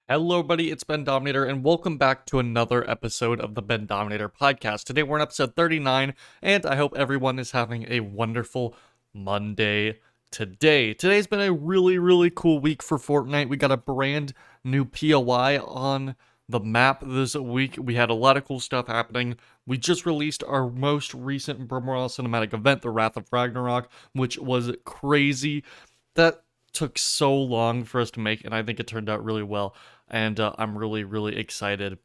Hello, everybody. It's Bendominator, and welcome back to another episode of the Bendominator Podcast. Today, we're on episode 39, and I hope everyone is having a wonderful Monday today. Today's been a really cool week for Fortnite. We got a brand new POI on the map this week. We had a lot of cool stuff happening. We just released our most recent Brim Royale cinematic event, the Wrath of Ragnarok, which was crazy. That took so long for us to make, and I think it turned out really well. And I'm really excited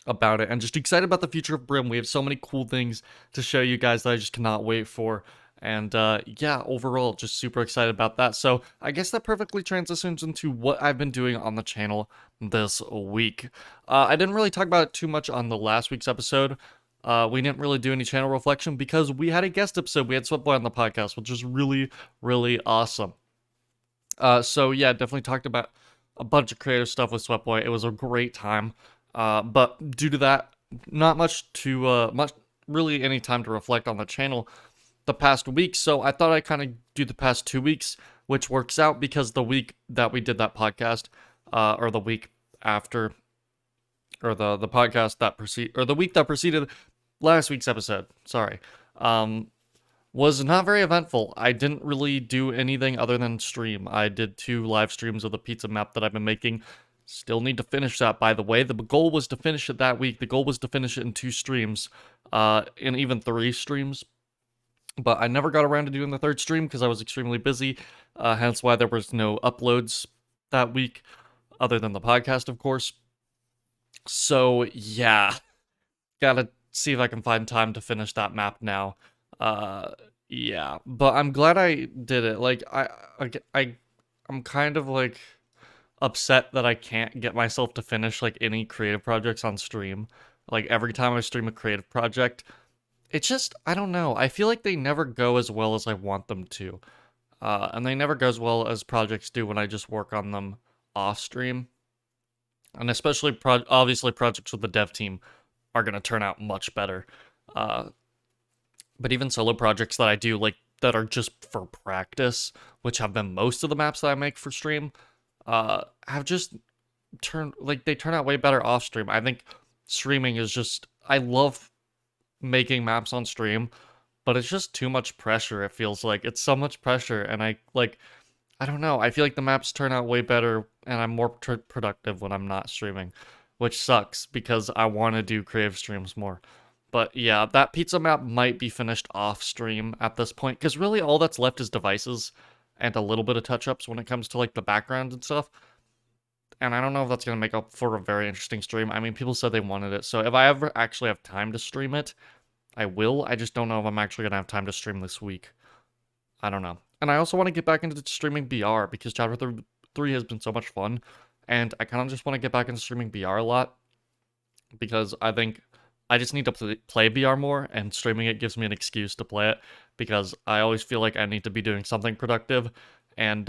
about it, and just excited about the future of Brim. We have so many cool things to show you guys that I just cannot wait for. And yeah, overall, just super excited about that. So I guess that perfectly transitions into what I've been doing on the channel this week. I didn't really talk about it too much on the last week's episode. We didn't really do any channel reflection because we had a guest episode. We had Sweatboy on the podcast, which was really awesome. So yeah, definitely talked about a bunch of creative stuff with Sweatboy. It was a great time. But due to that, not much really any time to reflect on the channel the past week. So I thought I'd kind of do the past 2 weeks, which works out because the week that we did that podcast, or the week after, or the podcast that or the week that preceded last week's episode. Sorry. Was not very eventful. I didn't really do anything other than stream. I did 2 live streams of the pizza map that I've been making. Still need to finish that, by the way. The goal was to finish it that week. The goal was to finish it in 2 streams, and even 3 streams. But I never got around to doing the 3rd stream because I was extremely busy, hence why there was no uploads that week, other than the podcast, of course. So, yeah. Gotta see if I can find time to finish that map now. Yeah, but I'm glad I did it. Like I'm kind of like upset that I can't get myself to finish like any creative projects on stream. Like every time I stream a creative project, it's just I don't know. I feel like they never go as well as I want them to. And they never go as well as projects do when I just work on them off stream. And especially obviously projects with the dev team are going to turn out much better. But even solo projects that I do, like, that are just for practice, which have been most of the maps that I make for stream, have just they turn out way better off stream. I think streaming is just, I love making maps on stream, but it's just too much pressure, it feels like. It's so much pressure, and I don't know, I feel like the maps turn out way better, and I'm more productive when I'm not streaming, which sucks, because I want to do creative streams more. But yeah, that pizza map might be finished off stream at this point, because really all that's left is devices and a little bit of touch-ups when it comes to like the background and stuff. And I don't know if that's going to make up for a very interesting stream. I mean, people said they wanted it, so if I ever actually have time to stream it, I will. I just don't know if I'm actually going to have time to stream this week. I don't know. And I also want to get back into streaming BR, because Chapter 3 has been so much fun, and I kind of just want to get back into streaming BR a lot, because I think I just need to play BR more, and streaming it gives me an excuse to play it, because I always feel like I need to be doing something productive, and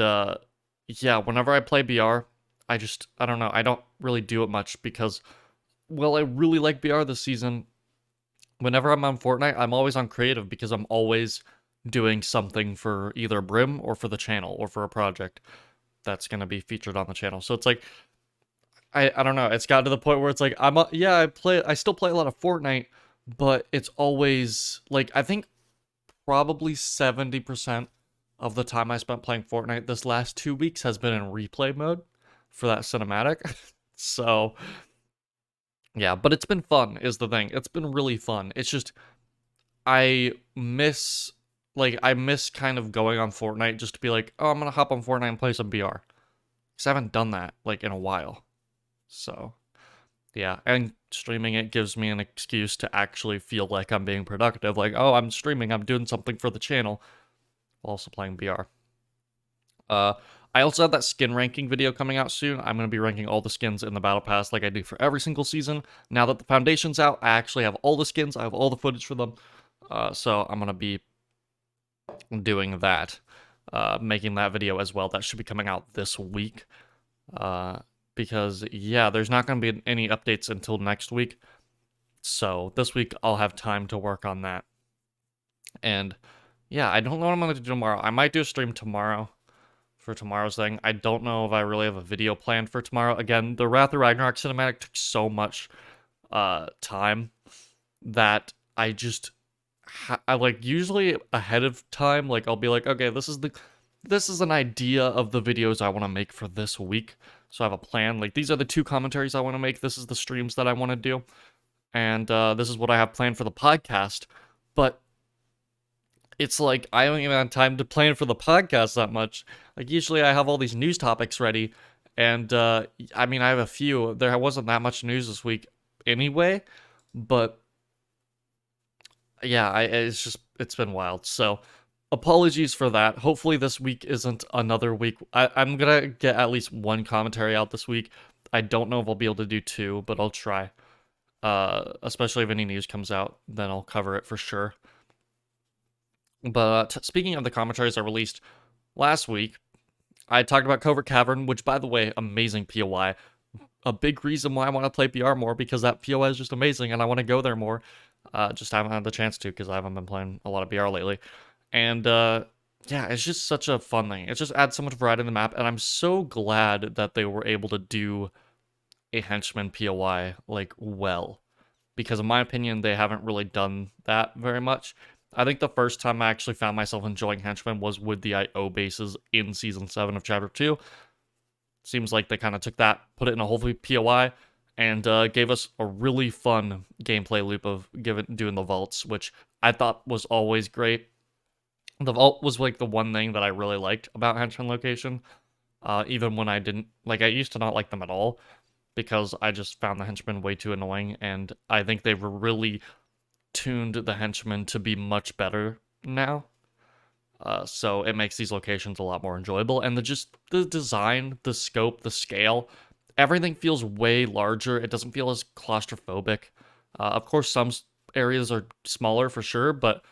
yeah, whenever I play BR, I don't know, I don't really do it much, because, well, I really like BR this season. Whenever I'm on Fortnite, I'm always on creative, because I'm always doing something for either Brim, or for the channel, or for a project that's going to be featured on the channel, so it's like, I don't know. It's gotten to the point where it's like I still play a lot of Fortnite, but it's always like I think probably 70% of the time I spent playing Fortnite this last 2 weeks has been in replay mode for that cinematic. So yeah, but it's been fun is the thing. It's been really fun. It's just I miss I miss kind of going on Fortnite just to be like, oh, I'm gonna hop on Fortnite and play some BR. Because I haven't done that like in a while. So, yeah, and streaming it gives me an excuse to actually feel like I'm being productive. Like, oh, I'm streaming, I'm doing something for the channel, while also playing BR. I also have that skin ranking video coming out soon. I'm going to be ranking all the skins in the Battle Pass like I do for every single season. Now that the Foundation's out, I actually have all the skins, I have all the footage for them. So I'm going to be doing that, making that video as well. That should be coming out this week. Because, yeah, there's not going to be any updates until next week. So this week I'll have time to work on that. And, yeah, I don't know what I'm going to do tomorrow. I might do a stream tomorrow for tomorrow's thing. I don't know if I really have a video planned for tomorrow. Again, the Wrath of Ragnarok cinematic took so much time that I just I like usually ahead of time, like I'll be like, okay, this is an idea of the videos I want to make for this week. So I have a plan. Like these are the 2 commentaries I want to make. This is the streams that I want to do, and this is what I have planned for the podcast. But it's like I don't even have time to plan for the podcast that much. Like usually I have all these news topics ready, and I mean I have a few. There wasn't that much news this week anyway, but yeah, it's been wild. So apologies for that. Hopefully this week isn't another week. I'm gonna get at least 1 commentary out this week. I don't know if I'll be able to do 2, but I'll try. Especially if any news comes out, then I'll cover it for sure. But speaking of the commentaries I released last week, I talked about Covert Cavern, which, by the way, amazing POI. A big reason why I want to play BR more, because that POI is just amazing, and I want to go there more. Just haven't had the chance to, because I haven't been playing a lot of BR lately. And, yeah, it's just such a fun thing. It just adds so much variety in the map, and I'm so glad that they were able to do a henchman POI, like, well. Because in my opinion, they haven't really done that very much. I think the first time I actually found myself enjoying henchmen was with the IO bases in Season 7 of Chapter 2. Seems like they kind of took that, put it in a whole POI, and gave us a really fun gameplay loop of doing the vaults, which I thought was always great. The vault was like the one thing that I really liked about Henchman Location, even when I didn't, like I used to not like them at all, because I just found the henchmen way too annoying, and I think they've really tuned the henchmen to be much better now. So it makes these locations a lot more enjoyable, and the design, the scope, the scale, everything feels way larger. It doesn't feel as claustrophobic. Of course, some areas are smaller for sure, but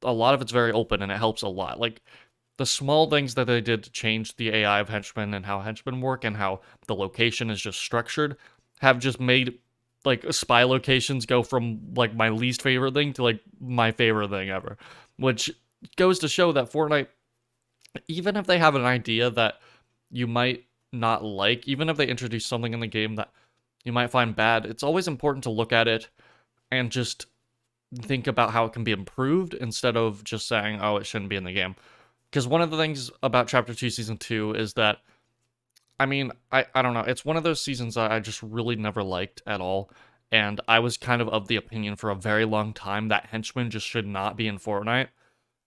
a lot of it's very open, and it helps a lot. Like the small things that they did to change the AI of henchmen and how henchmen work and how the location is just structured have just made like spy locations go from like my least favorite thing to like my favorite thing ever, which goes to show that Fortnite, even if they have an idea that you might not like, even if they introduce something in the game that you might find bad, it's always important to look at it and just think about how it can be improved instead of just saying, oh, it shouldn't be in the game. Because one of the things about Chapter 2 Season 2 is that, I mean, I don't know, it's one of those seasons that I just really never liked at all, and I was kind of the opinion for a very long time that henchmen just should not be in Fortnite,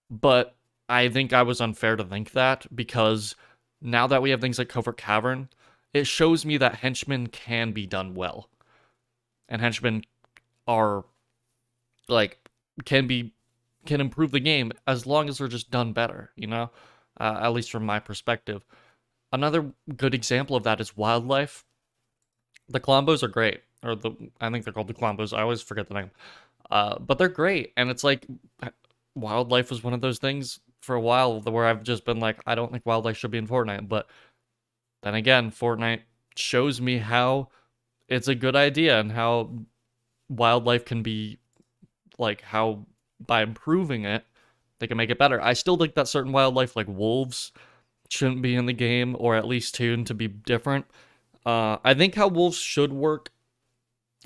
but I think I was unfair to think that, because now that we have things like Covert Cavern, it shows me that henchmen can be done well. And henchmen are, like, can improve the game as long as they're just done better, you know? At least from my perspective. Another good example of that is Wildlife. The Clombos are great. I think they're called the Clombos. I always forget the name. But they're great. And it's like, Wildlife was one of those things for a while where I've just been like, I don't think Wildlife should be in Fortnite. But then again, Fortnite shows me how it's a good idea and how Wildlife can be, like, how by improving it, they can make it better. I still think that certain wildlife, like wolves, shouldn't be in the game, or at least tuned to be different. I think how wolves should work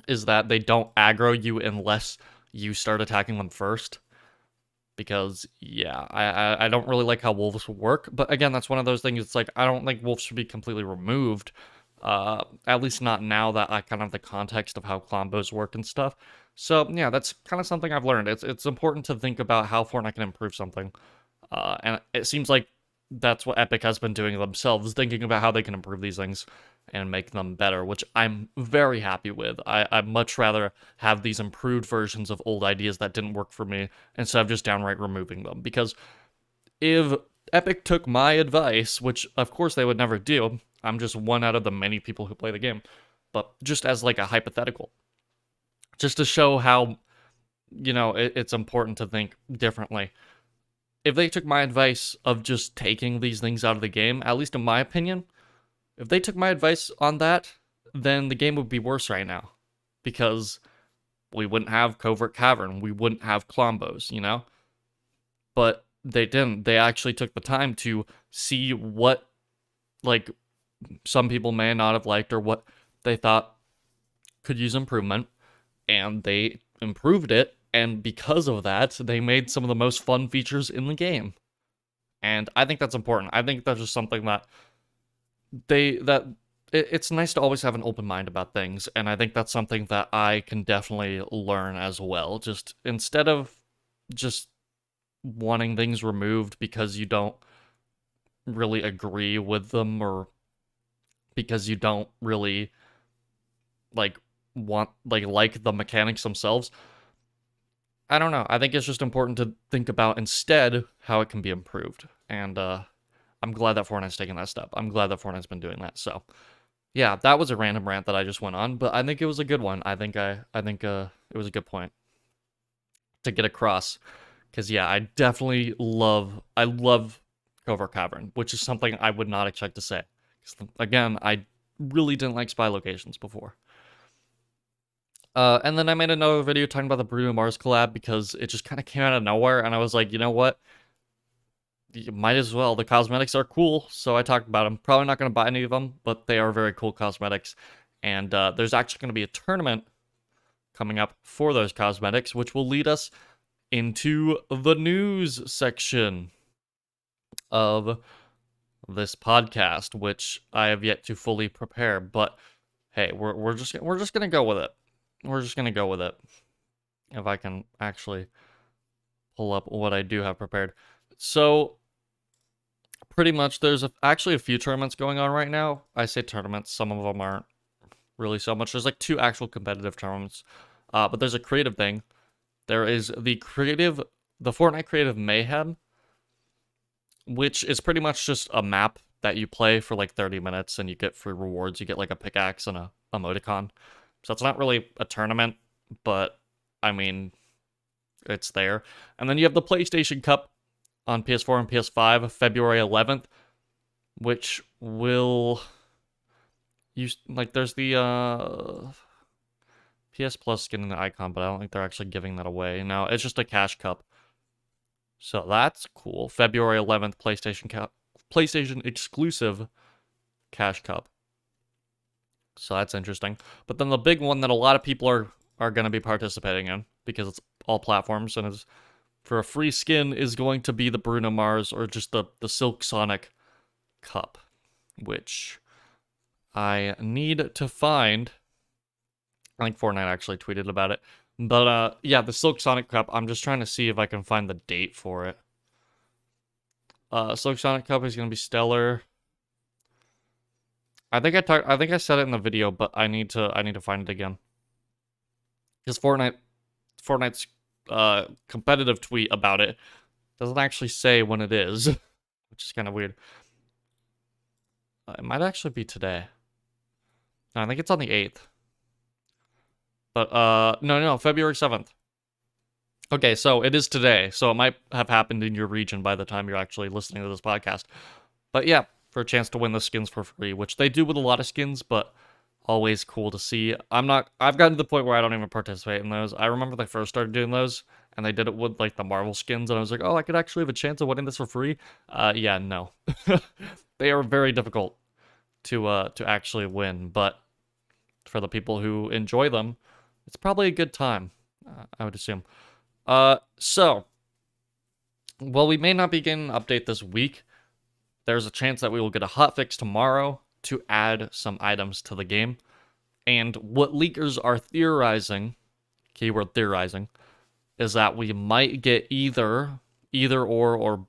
is that they don't aggro you unless you start attacking them first. Because, yeah, I don't really like how wolves work. But again, that's one of those things, it's like, I don't think wolves should be completely removed. At least not now that I kind of have the context of how combos work and stuff. So, yeah, that's kind of something I've learned. It's important to think about how Fortnite can improve something. And it seems like that's what Epic has been doing themselves, thinking about how they can improve these things and make them better, which I'm very happy with. I'd much rather have these improved versions of old ideas that didn't work for me instead of just downright removing them. Because if Epic took my advice, which of course they would never do, I'm just one out of the many people who play the game, but just as like a hypothetical, just to show how, you know, it's important to think differently. If they took my advice of just taking these things out of the game, at least in my opinion, if they took my advice on that, then the game would be worse right now. Because we wouldn't have Covert Cavern, we wouldn't have Clombos, you know? But they didn't. They actually took the time to see what like some people may not have liked or what they thought could use improvement, and they improved it, and because of that, they made some of the most fun features in the game. And I think that's important. I think that's just something that it's nice to always have an open mind about things, and I think that's something that I can definitely learn as well. Just instead of just wanting things removed because you don't really agree with them, or because you don't really like like the mechanics themselves. I don't know. I think it's just important to think about instead how it can be improved. And I'm glad that Fortnite's taken that step. I'm glad that Fortnite's been doing that. So yeah, that was a random rant that I just went on, but I think it was a good one. I think it was a good point to get across. Cause yeah, I love Covert Cavern, which is something I would not expect to say. 'Cause, again, I really didn't like spy locations before. And then I made another video talking about the Bruno Mars collab because it just kind of came out of nowhere, and I was like, you know what? You might as well. The cosmetics are cool, so I talked about them. Probably not going to buy any of them, but they are very cool cosmetics. And there's actually going to be a tournament coming up for those cosmetics, which will lead us into the news section of this podcast, which I have yet to fully prepare. But hey, we're just gonna go with it. We're just gonna go with it. If I can actually pull up what I do have prepared. So pretty much there's actually a few tournaments going on right now. I say tournaments, some of them aren't really so much. There's like 2 actual competitive tournaments. But there's a creative thing. There is the Fortnite Creative Mayhem, which is pretty much just a map that you play for like 30 minutes and you get free rewards. You get like a pickaxe and a emoticon. So it's not really a tournament, but I mean, it's there. And then you have the PlayStation Cup on PS4 and PS5, February 11th, which will use like there's the PS Plus skin in the icon, but I don't think they're actually giving that away. No, it's just a cash cup. So that's cool. February 11th, PlayStation exclusive cash cup. So that's interesting. But then the big one that a lot of people are going to be participating in, because it's all platforms and is for a free skin, is going to be the Bruno Mars, or just the Silk Sonic cup, which I need to find. I think Fortnite actually tweeted about it. But yeah, the Silk Sonic cup, I'm just trying to see if I can find the date for it. Silk Sonic cup is going to be stellar. I think I said it in the video, but I need to find it again. Because Fortnite's competitive tweet about it doesn't actually say when it is, which is kind of weird. It might actually be today. No, I think it's on the 8th. But no, February 7th. Okay, so it is today. So it might have happened in your region by the time you're actually listening to this podcast. But yeah, for a chance to win the skins for free, which they do with a lot of skins, but always cool to see. I've gotten to the point where I don't even participate in those. I remember they first started doing those, and they did it with like the Marvel skins, and I was like, oh, I could actually have a chance of winning this for free. Yeah, no. They are very difficult to actually win, but for the people who enjoy them, it's probably a good time, I would assume. So, while we may not be getting an update this week, there's a chance that we will get a hotfix tomorrow to add some items to the game. And what leakers are theorizing, keyword theorizing, is that we might get either or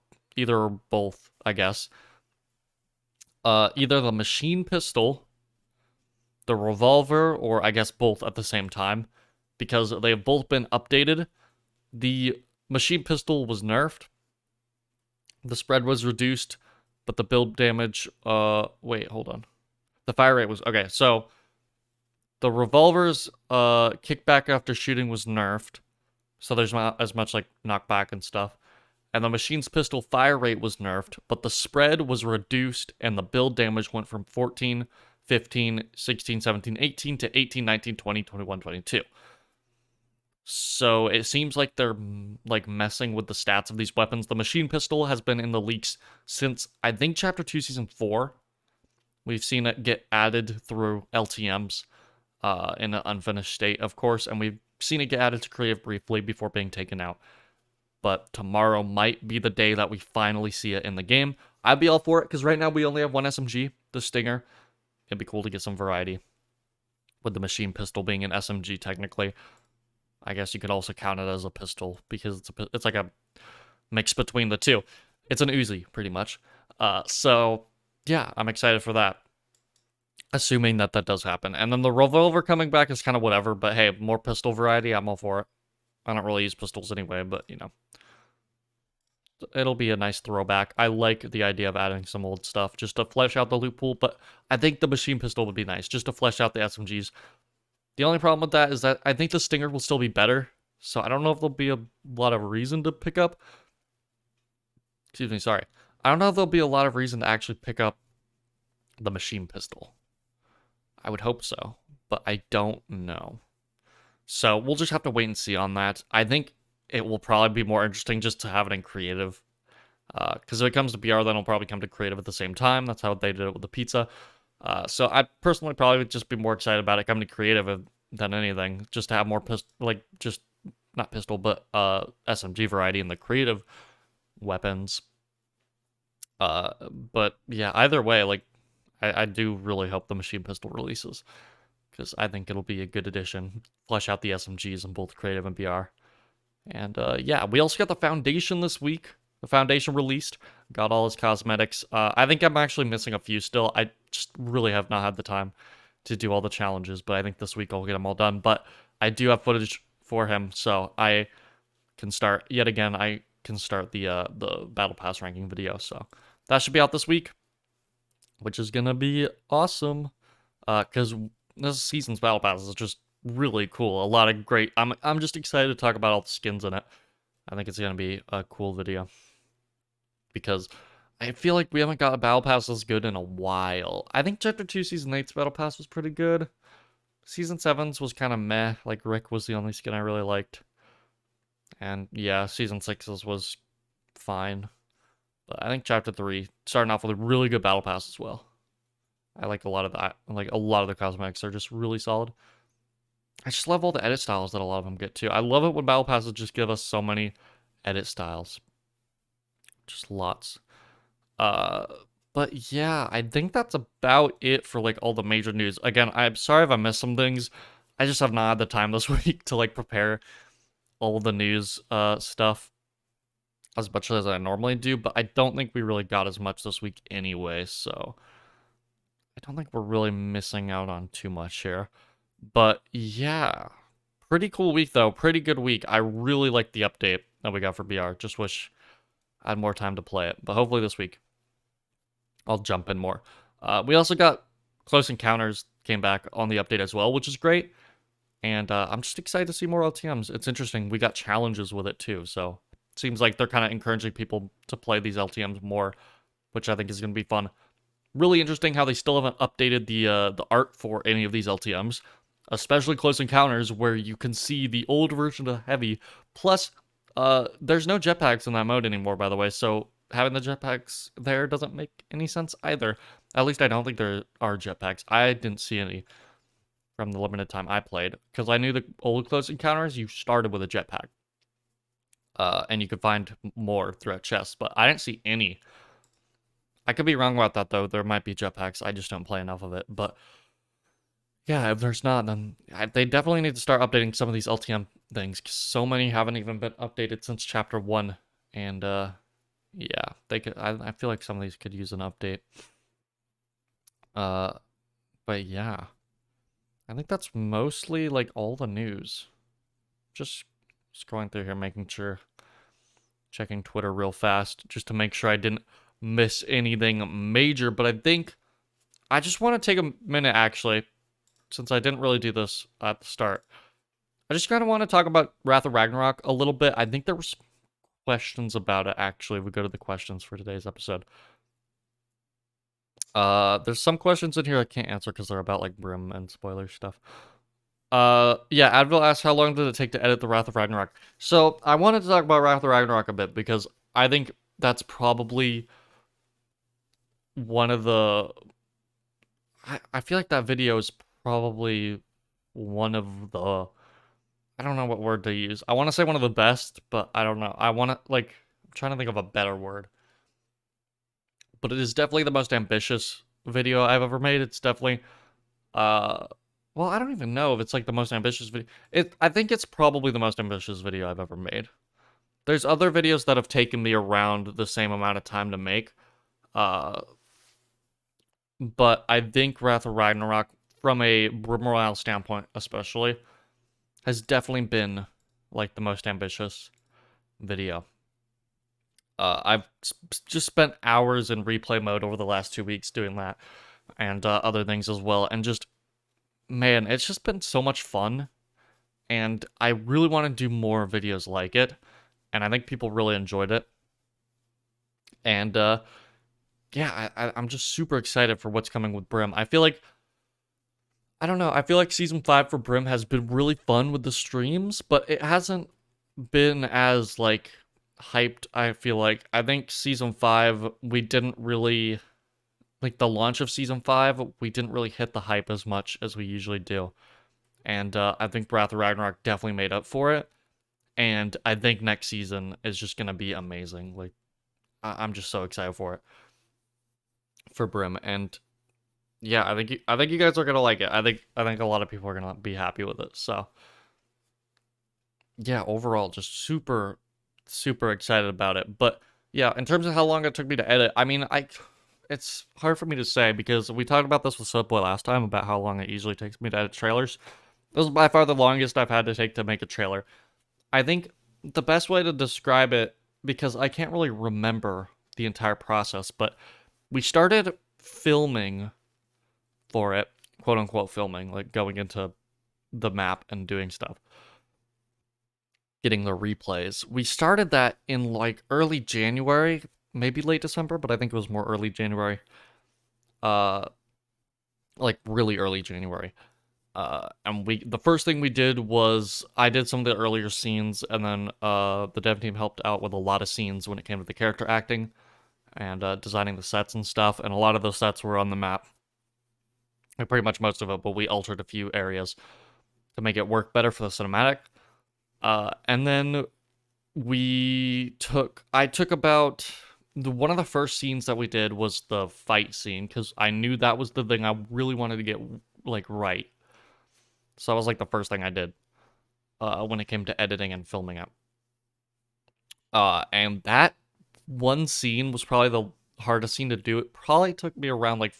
both, I guess. Either the machine pistol, the revolver, or I guess both at the same time, because they've both been updated. The machine pistol was nerfed. The spread was reduced, but the build damage, wait, hold on. The fire rate was, okay, so the revolver's kickback after shooting was nerfed, so there's not as much like knockback and stuff. And the machine's pistol fire rate was nerfed, but the spread was reduced, and the build damage went from 14, 15, 16, 17, 18 to 18, 19, 20, 21, 22. So it seems like they're like messing with the stats of these weapons. The machine pistol has been in the leaks since I think Chapter 2 Season 4. We've seen it get added through LTMs in an unfinished state, of course, and we've seen it get added to creative briefly before being taken out. But tomorrow might be the day that we finally see it in the game. I'd be all for it, because right now we only have one SMG, the Stinger. It'd be cool to get some variety. With the machine pistol being an SMG, technically. I guess you could also count it as a pistol, because it's like a mix between the two. It's an Uzi, pretty much. So, yeah, I'm excited for that. Assuming that does happen. And then the revolver coming back is kind of whatever, but hey, more pistol variety, I'm all for it. I don't really use pistols anyway, but, you know. It'll be a nice throwback. I like the idea of adding some old stuff just to flesh out the loot pool, but I think the machine pistol would be nice, just to flesh out the SMGs. The only problem with that is that I think the Stinger will still be better, so I don't know if there'll be a lot of reason to pick up. Excuse me, sorry. I don't know if there'll be a lot of reason to actually pick up the machine pistol. I would hope so, but I don't know. So we'll just have to wait and see on that. I think it will probably be more interesting just to have it in creative. Because if it comes to BR, then it'll probably come to creative at the same time. That's how they did it with the pizza. So I personally probably would just be more excited about it coming to creative than anything. Just to have more not pistol, but SMG variety in the creative weapons. But yeah, either way, like I do really hope the machine pistol releases. Because I think it'll be a good addition. Flesh out the SMGs in both creative and BR. And yeah, we also got the Foundation this week. The Foundation released. Got all his cosmetics. I think I'm actually missing a few still. I just really have not had the time to do all the challenges, but I think this week I'll get them all done. But I do have footage for him, so I can start, yet again, I can start the Battle Pass ranking video. So that should be out this week, which is going to be awesome. Because this season's Battle Pass is just really cool. A lot of great. I'm just excited to talk about all the skins in it. I think it's gonna be a cool video because I feel like we haven't got a Battle Pass as good in a while. I think Chapter 2 Season 8's Battle Pass was pretty good. Season 7's was kind of meh. Like Rick was the only skin I really liked. And yeah, Season 6's was fine. But I think Chapter 3 starting off with a really good Battle Pass as well. I like a lot of that. Like a lot of the cosmetics are just really solid. I just love all the edit styles that a lot of them get too. I love it when Battle Passes just give us so many edit styles. Just lots. But yeah, I think that's about it for like all the major news. Again, I'm sorry if I missed some things. I just have not had the time this week to like prepare all the news stuff as much as I normally do, but I don't think we really got as much this week anyway, so I don't think we're really missing out on too much here. But yeah, pretty cool week though. Pretty good week. I really like the update that we got for BR. Just wish I had more time to play it. But hopefully this week I'll jump in more. We also got Close Encounters came back on the update as well, which is great. And I'm just excited to see more LTMs. It's interesting. We got challenges with it too. So it seems like they're kind of encouraging people to play these LTMs more, which I think is going to be fun. Really interesting how they still haven't updated the art for any of these LTMs. Especially Close Encounters, where you can see the old version of Heavy. Plus, there's no jetpacks in that mode anymore, by the way, so having the jetpacks there doesn't make any sense either. At least I don't think there are jetpacks. I didn't see any from the limited time I played, because I knew the old Close Encounters, you started with a jetpack. And you could find more throughout chests, but I didn't see any. I could be wrong about that, though. There might be jetpacks. I just don't play enough of it, but yeah, if there's not, then they definitely need to start updating some of these LTM things, because so many haven't even been updated since Chapter 1. And, yeah, they could. I feel like some of these could use an update. But yeah. I think that's mostly, like, all the news. Just scrolling through here, making sure. Checking Twitter real fast, just to make sure I didn't miss anything major. But I think I just want to take a minute, actually, since I didn't really do this at the start. I just kind of want to talk about Wrath of Ragnarok a little bit. I think there were some questions about it, actually. If we go to the questions for today's episode. There's some questions in here I can't answer because they're about, like, Brim and spoiler stuff. Yeah, Advil asked, how long did it take to edit the Wrath of Ragnarok? So, I wanted to talk about Wrath of Ragnarok a bit, because I think that's probably one of the I feel like that video is probably one of the, I don't know what word to use. I want to say one of the best, but I don't know. I want to, like, I'm trying to think of a better word. But it is definitely the most ambitious video I've ever made. It's definitely, uh, well, I don't even know if it's like the most ambitious video. I think it's probably the most ambitious video I've ever made. There's other videos that have taken me around the same amount of time to make. Uh, but I think Wrath of Ragnarok, from a Brim Royale standpoint especially, has definitely been like the most ambitious video. I've just spent hours in replay mode over the last 2 weeks doing that, and other things as well. And just, man, it's just been so much fun. And I really want to do more videos like it. And I think people really enjoyed it. And yeah, I'm just super excited for what's coming with Brim. I feel like, I don't know, I feel like season 5 for Brim has been really fun with the streams, but it hasn't been as like hyped. I feel like, I think season 5 we didn't really, like, the launch of season 5 we didn't really hit the hype as much as we usually do. And I think Wrath of Ragnarok definitely made up for it. And I think next season is just gonna be amazing. Like, I'm just so excited for it, for Brim. And yeah, I think you guys are gonna like it. I think a lot of people are gonna be happy with it. So yeah, overall, just super excited about it. But yeah, in terms of how long it took me to edit, I mean, it's hard for me to say because we talked about this with Subboy last time about how long it usually takes me to edit trailers. This is by far the longest I've had to take to make a trailer. I think the best way to describe it, because I can't really remember the entire process, but we started filming for it, quote unquote filming, like going into the map and doing stuff, getting the replays. We started that in like early January, maybe late December, but I think it was more early January. Uh, like really early January. And the first thing we did was I did some of the earlier scenes, and then the dev team helped out with a lot of scenes when it came to the character acting and designing the sets and stuff. And a lot of those sets were on the map, like pretty much most of it, but we altered a few areas to make it work better for the cinematic. And then I took about one of the first scenes that we did was the fight scene because I knew that was the thing I really wanted to get like right. So that was like the first thing I did when it came to editing and filming it. And that one scene was probably the hardest scene to do. It probably took me around like,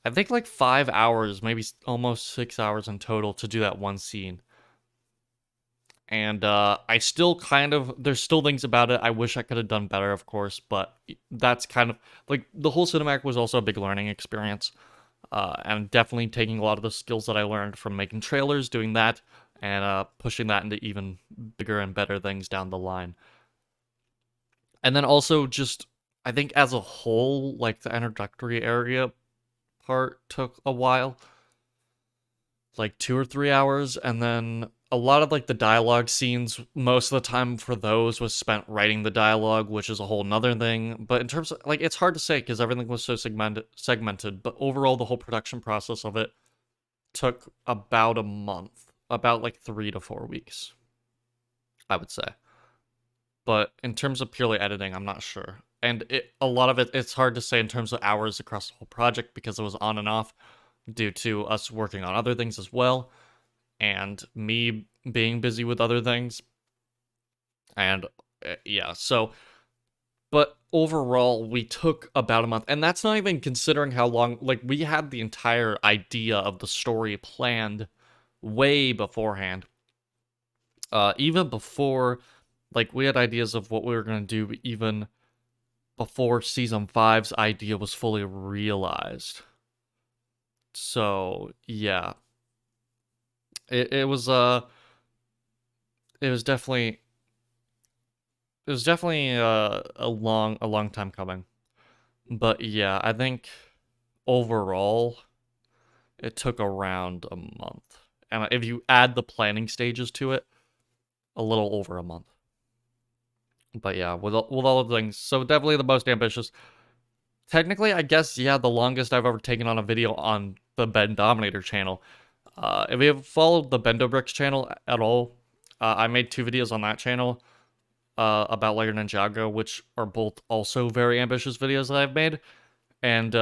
I think like 5 hours, maybe almost 6 hours in total to do that one scene. And I still kind of, there's still things about it I wish I could have done better, of course, but that's kind of, like, the whole cinematic was also a big learning experience. And definitely taking a lot of the skills that I learned from making trailers, doing that, and pushing that into even bigger and better things down the line. And then also just, I think as a whole, like the introductory area part took a while, like 2 or 3 hours, and then a lot of like the dialogue scenes, most of the time for those was spent writing the dialogue, which is a whole nother thing. But in terms of, like, it's hard to say because everything was so segmented, but overall the whole production process of it took about a month, about like 3 to 4 weeks, I would say. But in terms of purely editing, I'm not sure. And a lot of it's hard to say in terms of hours across the whole project because it was on and off due to us working on other things as well and me being busy with other things. And yeah, so, but overall, we took about a month. And that's not even considering how long, like, we had the entire idea of the story planned way beforehand. Even before, like, we had ideas of what we were going to do even before season 5's idea was fully realized. So, yeah. It was it was definitely a long time coming. But yeah, I think overall it took around a month. And if you add the planning stages to it, a little over a month. But yeah, with all the things, so definitely the most ambitious. technically, I guess, yeah, the longest I've ever taken on a video on the Bendominator channel. If you have followed the Bendobricks channel at all, I made 2 videos on that channel about Lego Ninjago, which are both also very ambitious videos that I've made. And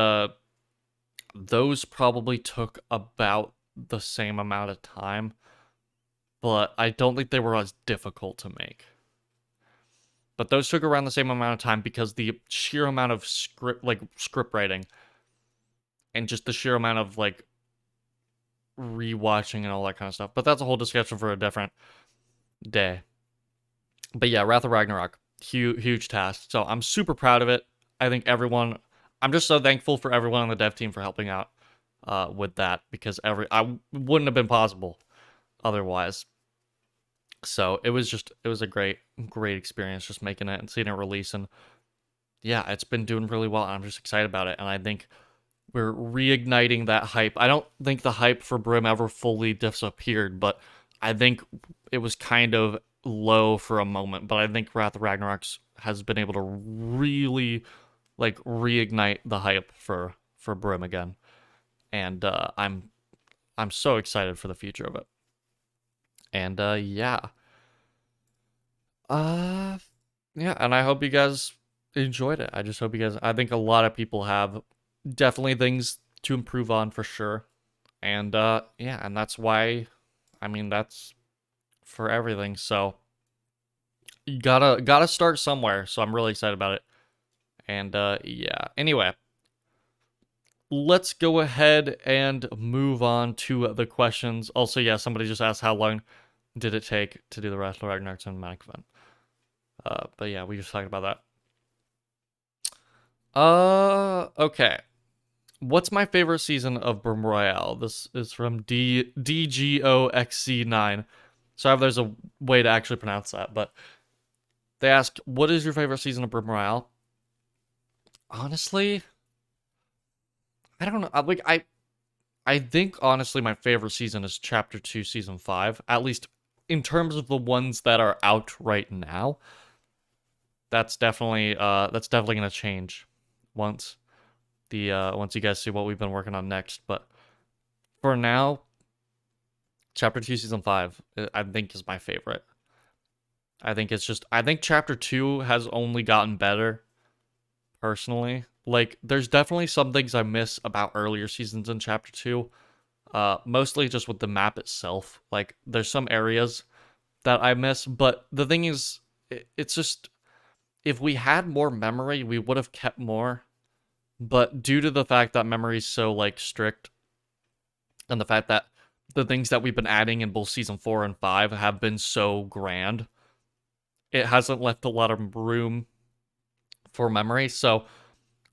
those probably took about the same amount of time, but I don't think they were as difficult to make. But those took around the same amount of time because the sheer amount of script writing and just the sheer amount of like rewatching and all that kind of stuff. But that's a whole discussion for a different day. But yeah, Wrath of Ragnarok, huge task. So I'm super proud of it. I think I'm just so thankful for everyone on the dev team for helping out with that, because I wouldn't have been possible otherwise. So it was a great experience just making it and seeing it release. And yeah, it's been doing really well. I'm just excited about it. And I think we're reigniting that hype. I don't think the hype for Brim ever fully disappeared, but I think it was kind of low for a moment. But I think Wrath of Ragnarok has been able to really like reignite the hype for Brim again. And I'm so excited for the future of it. And yeah. Yeah, and I hope you guys enjoyed it. I just hope you guys, I think a lot of people have definitely things to improve on for sure. And yeah, and that's why, I mean, that's for everything. So you gotta start somewhere. So I'm really excited about it. And yeah. Anyway, let's go ahead and move on to the questions. Also, yeah, somebody just asked how long did it take to do the Wrath of Ragnarok cinematic event. But yeah, we just talked about that. Okay. What's my favorite season of Brim Royale? This is from DGOXC9. Sorry if there's a way to actually pronounce that, but they asked, what is your favorite season of Brim Royale? Honestly, I don't know. I think honestly my favorite season is Chapter 2, Season 5. At least in terms of the ones that are out right now. That's definitely gonna change once once you guys see what we've been working on next. But for now, Chapter 2, Season 5, I think is my favorite. I think Chapter 2 has only gotten better, personally. Like, there's definitely some things I miss about earlier seasons in Chapter 2. Mostly just with the map itself. Like, there's some areas that I miss, but the thing is, it's just, if we had more memory, we would have kept more. But due to the fact that memory is so, like, strict, and the fact that the things that we've been adding in both Season 4 and 5 have been so grand, it hasn't left a lot of room for memory. So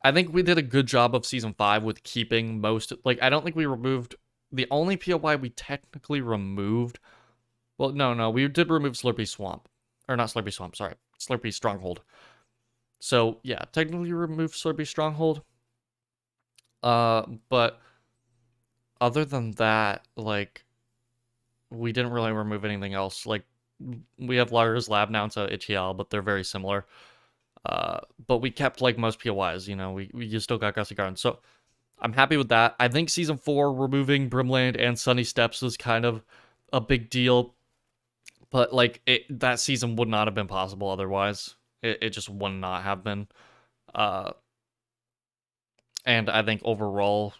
I think we did a good job of Season 5 with keeping most, like, I don't think we removed, the only POI we technically removed, well, no, we did remove Slurpy Swamp. Or not Slurpy Swamp, sorry. Slurpy Stronghold. So, yeah, technically removed Slurpy Stronghold. But other than that, like, we didn't really remove anything else. Like, we have Lara's Lab now into Ichial, but they're very similar. But we kept, like, most POIs, you know, we still got Gusty Garden. So, I'm happy with that. I think Season 4, removing Brimland and Sunny Steps was kind of a big deal. But, like, that season would not have been possible otherwise. It just would not have been. And I think overall,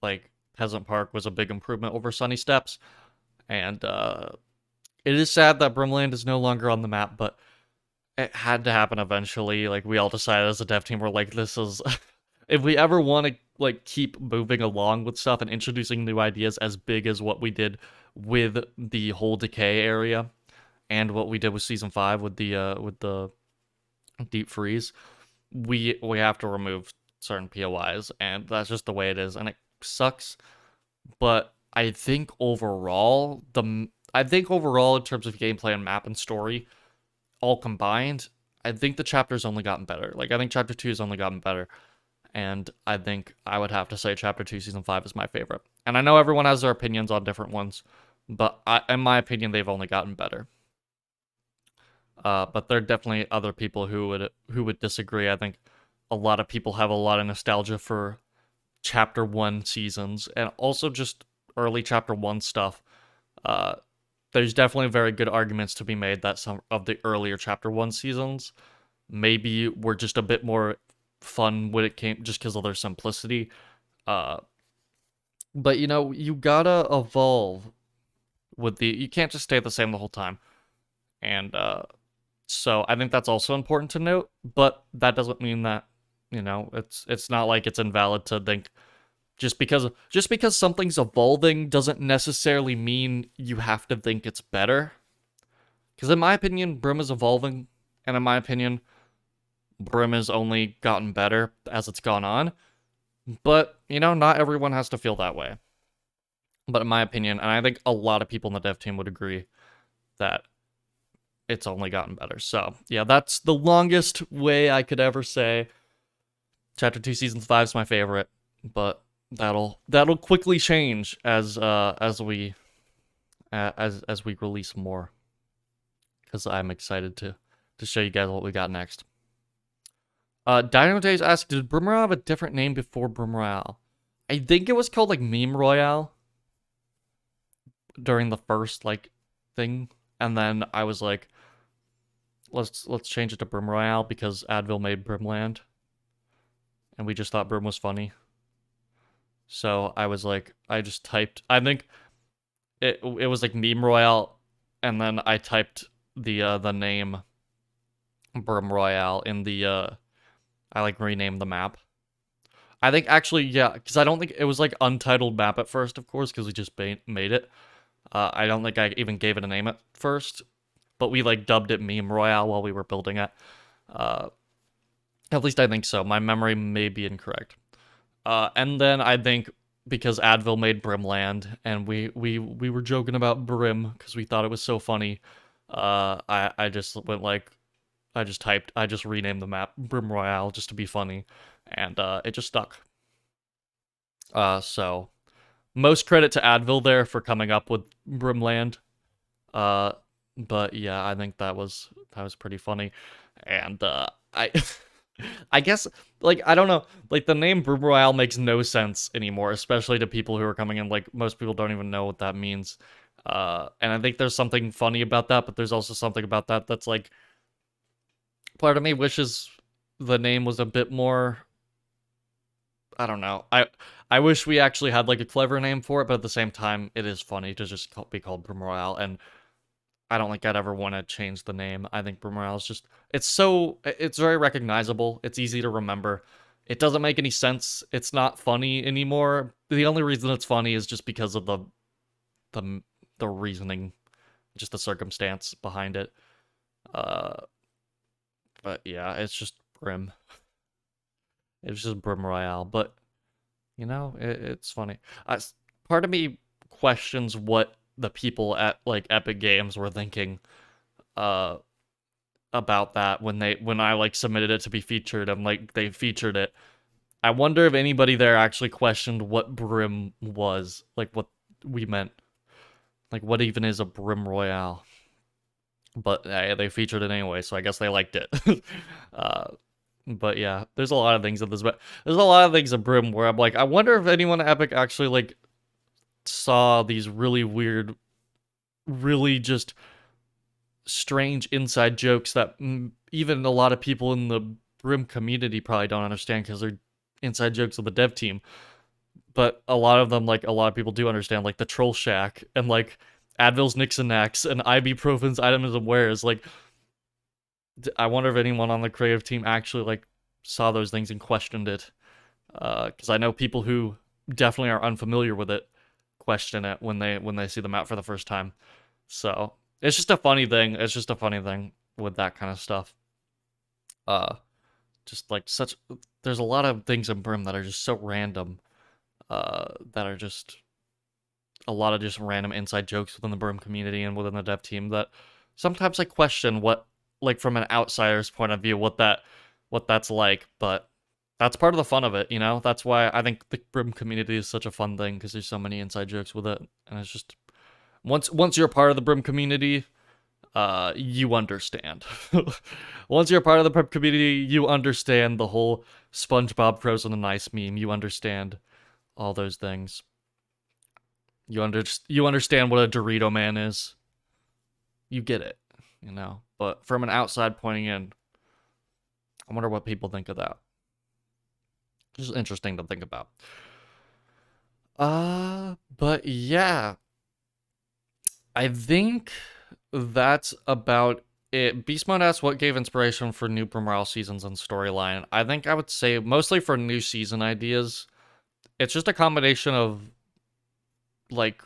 like, Peasant Park was a big improvement over Sunny Steps. And it is sad that Brimland is no longer on the map, but it had to happen eventually. Like, we all decided as a dev team, we're like, this is... if we ever want to, like, keep moving along with stuff and introducing new ideas as big as what we did with the whole Decay area, and what we did with Season 5 with the Deep Freeze, we have to remove certain POIs, and that's just the way it is, and it sucks. But I think overall, in terms of gameplay and map and story, all combined, I think the chapter's only gotten better. Like, I think Chapter 2 has only gotten better. And I think I would have to say Chapter 2, Season 5 is my favorite. And I know everyone has their opinions on different ones, but in my opinion, they've only gotten better. But there are definitely other people who would disagree. I think a lot of people have a lot of nostalgia for chapter 1 seasons and also just early chapter 1 stuff. Uh, there's definitely very good arguments to be made that some of the earlier chapter 1 seasons maybe were just a bit more fun when it came just because of their simplicity. Uh, but you gotta evolve with you can't just stay the same the whole time. And so I think that's also important to note, but that doesn't mean that, it's not like it's invalid to think just because something's evolving doesn't necessarily mean you have to think it's better. Because in my opinion, Brim is evolving, and in my opinion, Brim has only gotten better as it's gone on. But, not everyone has to feel that way. But in my opinion, and I think a lot of people in the dev team would agree that it's only gotten better. So, yeah, that's the longest way I could ever say Chapter 2 Season 5 is my favorite, but that'll quickly change as we release more, because I'm excited to show you guys what we got next. Dino Days asked, did Brim Royale have a different name before Brim Royale? I think it was called like Meme Royale during the first thing, and then I was like, let's change it to Brim Royale because Advil made Brimland, and we just thought Brim was funny. So I was like, I just typed, I think it was like Meme Royale, and then I typed the name Brim Royale in the I renamed the map. I think actually, yeah, because I don't think it was untitled map at first, of course, because we just made it. I don't think I even gave it a name at first, but we dubbed it Meme Royale while we were building it. At least I think so. My memory may be incorrect. And then I think because Advil made Brimland, and we were joking about Brim because we thought it was so funny. I just went I just renamed the map Brim Royale just to be funny, and it just stuck. So most credit to Advil there for coming up with Brimland. But yeah, I think that was pretty funny, and I I guess I don't know, the name Brim Royale makes no sense anymore, especially to people who are coming in. Most people don't even know what that means. And I think there's something funny about that, but there's also something about that that's part of me wishes the name was a bit more, I don't know. I wish we actually had a clever name for it, but at the same time, it is funny to just be called Brim Royale, and I don't think I'd ever want to change the name. I think Brim Royale is just, it's very recognizable. It's easy to remember. It doesn't make any sense. It's not funny anymore. The only reason it's funny is just because of the reasoning, just the circumstance behind it. But yeah, it's just Brim. It's just Brim Royale, but it's funny. Part of me questions what the people at Epic Games were thinking about that when I submitted it to be featured, and they featured it. I wonder if anybody there actually questioned what Brim was, what we meant, what even is a Brim Royale. But they featured it anyway, so I guess they liked it. But yeah, there's a lot of things in this, but there's a lot of things in Brim where I'm I wonder if anyone at Epic actually saw these really weird, really just strange inside jokes that even a lot of people in the Brim community probably don't understand because they're inside jokes of the dev team. But a lot of them, a lot of people do understand, the Troll Shack and Advil's Nixon Knacks and ibuprofen's items and wares. I wonder if anyone on the creative team actually saw those things and questioned it. Because I know people who definitely are unfamiliar with it question it when they see the map for the first time. So it's just a funny thing. It's just a funny thing with that kind of stuff. Just there's a lot of things in Brim that are just so random. That are just a lot of just random inside jokes within the Brim community and within the dev team that sometimes I question what, from an outsider's point of view, what that's like, but that's part of the fun of it, That's why I think the Brim community is such a fun thing, because there's so many inside jokes with it, and it's just, once you're a part of the Brim community, you understand. Once you're part of the prep community, you understand the whole SpongeBob frozen in ice meme. You understand all those things. You understand what a Dorito man is. You get it, you know. But from an outside pointing in, I wonder what people think of that. Just interesting to think about. But yeah, I think that's about it. Beast Mode asks what gave inspiration for new Brim Royale seasons and storyline. I think I would say mostly for new season ideas. It's just a combination of like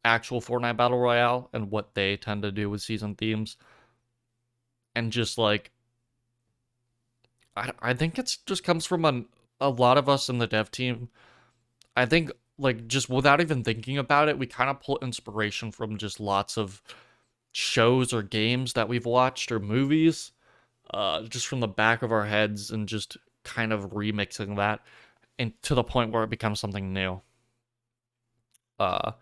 actual Fortnite Battle Royale and what they tend to do with season themes. And just like I think it's just comes from a lot of us in the dev team. I think like just without even thinking about it, we kind of pull inspiration from just lots of shows or games that we've watched or movies, just from the back of our heads and just kind of remixing that and to the point where it becomes something new. Uh,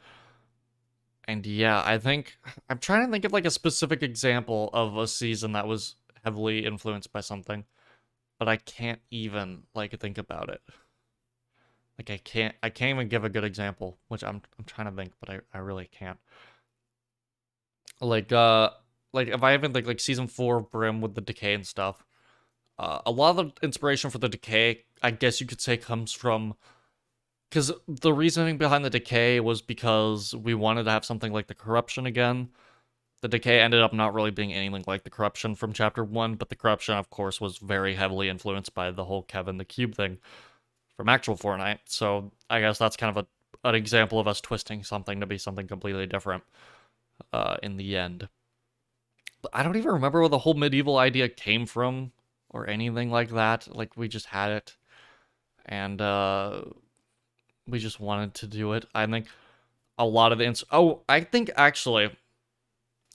and yeah, I think I'm trying to think of like a specific example of a season that was heavily influenced by something, but I can't even like think about it. Like I can't even give a good example, which I'm trying to think, but I really can't. Like like if I even think like season 4 of Brim with the decay and stuff. A lot of the inspiration for the decay, I guess you could say, comes from because the reasoning behind the decay was because we wanted to have something like the corruption again. The decay ended up not really being anything like the corruption from chapter 1, but the corruption, of course, was very heavily influenced by the whole Kevin the Cube thing from actual Fortnite. So I guess that's kind of an example of us twisting something to be something completely different in the end. But I don't even remember where the whole medieval idea came from or anything like that. Like we just had it and we just wanted to do it. I think a lot of the I think actually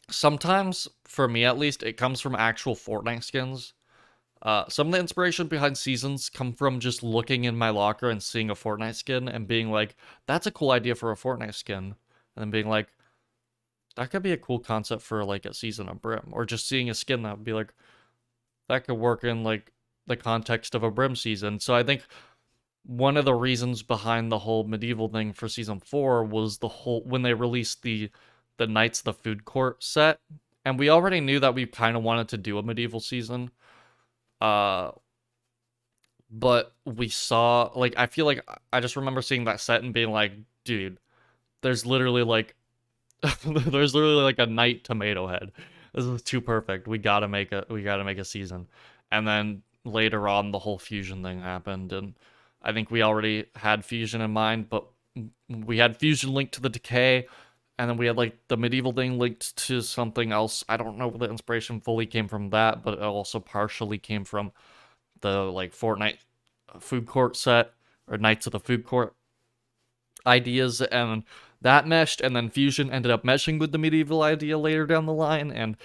sometimes for me at least it comes from actual Fortnite skins. Some of the inspiration behind seasons come from just looking in my locker and seeing a Fortnite skin and being like, that's a cool idea for a Fortnite skin. And then being like, that could be a cool concept for like a season of Brim. Or just seeing a skin that would be like, that could work in like the context of a Brim season. So I think one of the reasons behind the whole medieval thing for season 4 was the whole when they released the Knights of the Food Court set. And we already knew that we kind of wanted to do a medieval season. But we saw like I feel like I just remember seeing that set and being like, dude, there's literally like there's literally like a knight tomato head. This is too perfect. We gotta make a season. And then later on the whole fusion thing happened and I think we already had fusion in mind, but we had fusion linked to the decay and then we had like the medieval thing linked to something else. I don't know where the inspiration fully came from that, but it also partially came from the like Fortnite food court set or Knights of the Food Court ideas, and that meshed, and then fusion ended up meshing with the medieval idea later down the line, and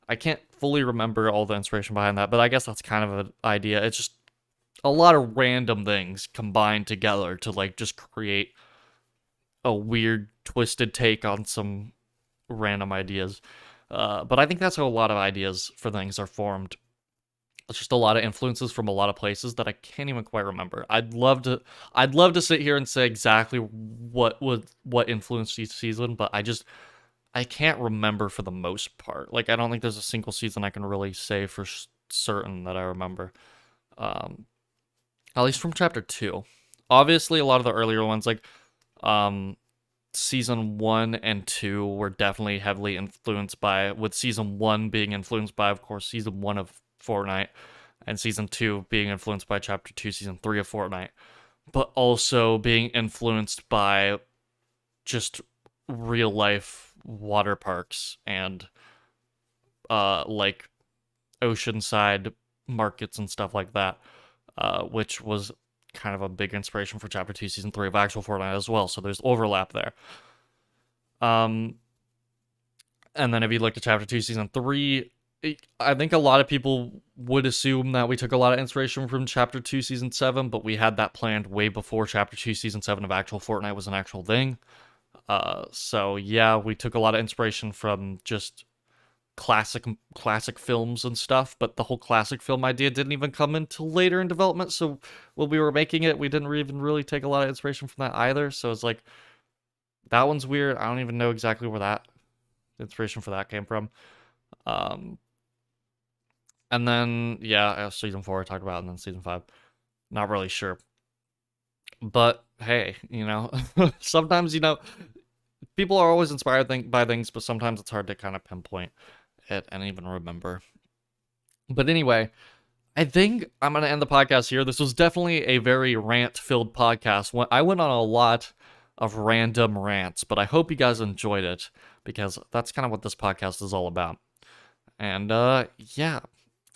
I can't fully remember all the inspiration behind that, but I guess that's kind of an idea. It's just a lot of random things combined together to like just create a weird twisted take on some random ideas. But I think that's how a lot of ideas for things are formed. It's just a lot of influences from a lot of places that I can't even quite remember. I'd love to sit here and say exactly what influenced each season, but I can't remember for the most part. Like I don't think there's a single season I can really say for certain that I remember. At least from chapter 2. Obviously a lot of the earlier ones like season 1 and 2 were definitely heavily influenced by, with season 1 being influenced by, of course, season 1 of Fortnite, and season 2 being influenced by chapter 2, season 3 of Fortnite, but also being influenced by just real life water parks and like oceanside markets and stuff like that, which was kind of a big inspiration for chapter 2 season 3 of actual Fortnite as well, so there's overlap there. And then if you look at chapter 2 season 3, I think a lot of people would assume that we took a lot of inspiration from chapter 2 season 7, but we had that planned way before chapter 2 season 7 of actual Fortnite was an actual thing. So yeah, we took a lot of inspiration from just classic films and stuff, but the whole classic film idea didn't even come until later in development. So when we were making it, we didn't even really take a lot of inspiration from that either. So it's like, that one's weird. I don't even know exactly where that inspiration for that came from. And then yeah, season 4 I talked about, and then season 5, not really sure. But hey, sometimes people are always inspired by things, but sometimes it's hard to kind of pinpoint it and even remember. But anyway, I think I'm going to end the podcast here. This was definitely a very rant-filled podcast. I went on a lot of random rants, but I hope you guys enjoyed it, because that's kind of what this podcast is all about. And yeah,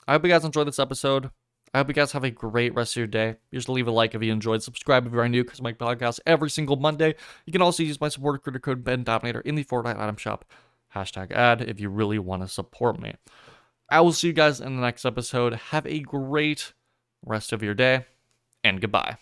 I hope you guys enjoyed this episode. I hope you guys have a great rest of your day. Be sure to leave a like if you enjoyed. Subscribe if you're new, because I make podcasts every single Monday. You can also use my supporter critter code Bendominator in the Fortnite item shop. #ad if you really want to support me. I will see you guys in the next episode. Have a great rest of your day, and goodbye.